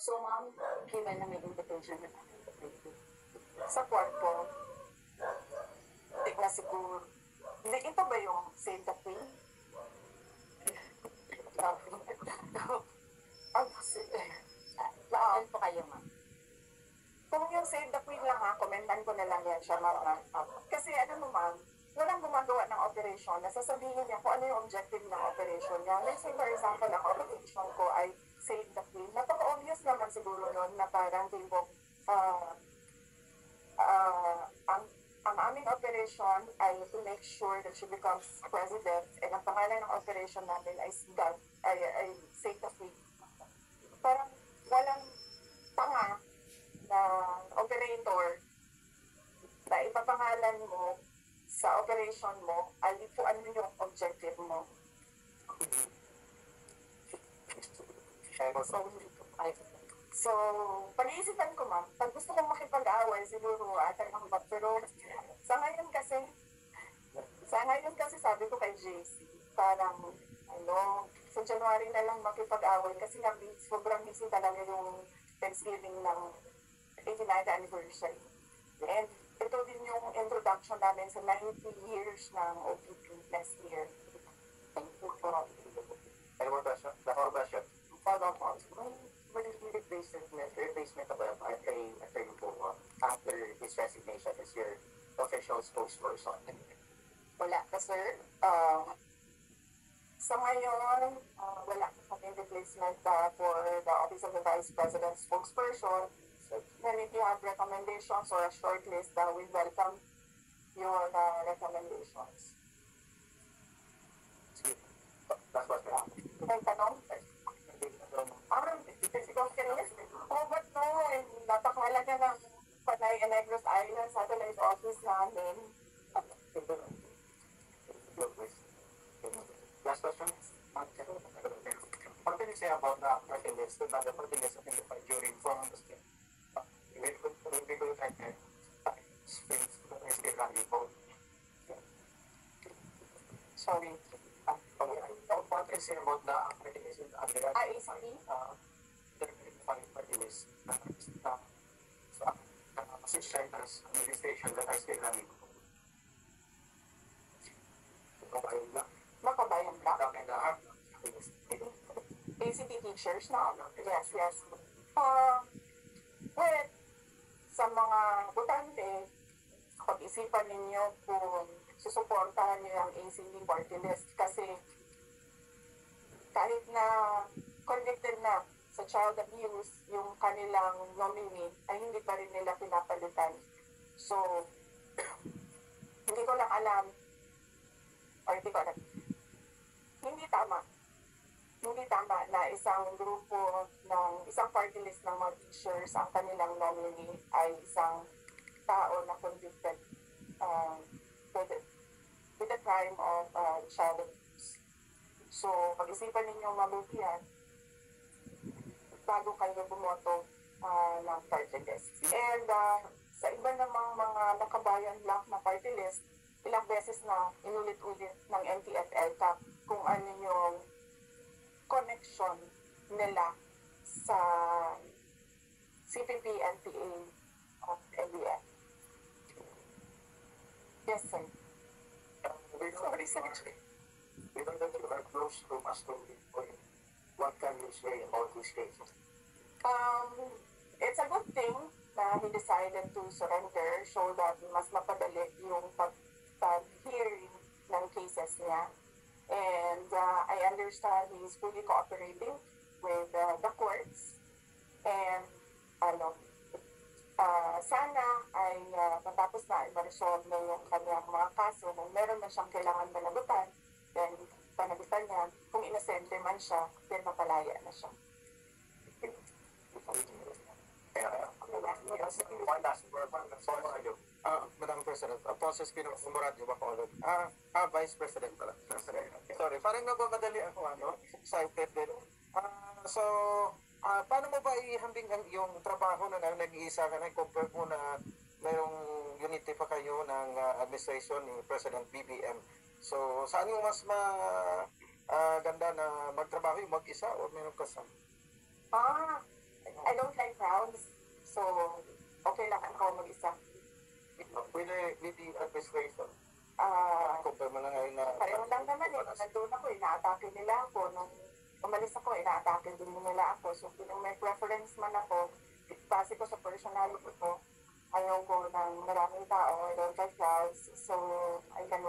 So, ma'am, given na may invitation na sa kwarto, hindi na siguro. Hindi, ito ba yung Save the Queen? Ang Saan po kayo, ma'am? kung yung Save the Queen lang ha, komentan ko na lang yan siya, ma'am. Kasi ano mo, ma'am, walang gumagawa ng operation na sasabihin niya kung ano yung objective ng operation niya. Let's say, for example, ang operation ko ay Save the Queen. Napaka-obvious naman siguro nun na parang they will, ang aming operation ay to make sure that she becomes president, and ang pangalan ng operation namin ay Save the Queen. Parang walang tanga na operator na ipapangalan mo sa operation mo ay kung ano yung objective mo. So, pag-iisipan ko, ma'am, pag gusto kong makipag-away, siguro atay ang bak. Pero sa ngayon kasi sabi ko kay JC, parang, sa January na lang makipag-away kasi nga sobrang busy talaga yung Thanksgiving ng 89th anniversary. And ito din yung introduction namin sa 90 years ng OPP next year. Thank you for all. Any more questions? The whole question. Follow up. When is the replacement of attorney po after his resignation as your official spokesperson? Wala ka, sir. Sa ngayon, wala kami replacement for the Office of the Vice President spokesperson. So, then if you have recommendations or a short list, we welcome your recommendations. Last question. May tanong? Oh, but no, napakahalaga ng Panay and Negros Island Satellite Office namin. Last question. What can you say about the party list? The party list identified during forum we will try to Sorry. what can you say about the party list? ACP? The party list. Six centers administration that are still running. Makabayan ka? And ACT teachers na? Yes. Well, sa mga botante, pag-isipan ninyo kung susuportahan niyo ang ACT party list kasi kahit na convicted na sa child abuse, yung kanilang nominee ay hindi pa rin nila pinapalitan. So, hindi ko lang alam, or hindi tama na isang grupo ng isang party list ng mga teachers ang kanilang nominee ay isang tao na convicted with the crime of child abuse. So, pag-isipan ninyong mabuti yan bago kayo bumoto ng party list. And sa iba namang mga nakabayan block na party list, ilang beses na inulit-ulit ng NTFL kung ano yung connection nila sa CPP, NPA, of NBF. Yes, sir. We know that you are close to Pastor Bitcoin. What can you say about this case? It's a good thing na he decided to surrender so that mas mapadali yung pag-hearing ng cases niya. And I understand he's fully cooperating with the courts. And sana ay matapos na i-resolve na yung kanyang mga kaso kung meron na siyang kailangan panagutan, then panagutan niya. Kung inosente man siya, then mapalaya na siya. Madam President, process pinag-umurat niyo ba ko ulit? Vice President pala. Sorry, parang nagmamadali ako, excited din. Paano mo ba ihambing yung trabaho na nag-iisa ka na, compare mo na mayroong unity pa kayo ng administration ni President BBM? So, saan mo mas ganda na magtrabaho yung mag-isa o mayroong kasama? I So, okay lang ako mag-isa. With the administration, compare mo na ngayon na... Pareho lang naman eh. Nandun ako, ina-atake nila ako. Nung umalis ako, ina-atake din nila ako. So, kung may preference man ako, base ko sa personality ko, ayaw ko ng maraming tao, I don't like crowds. So, I can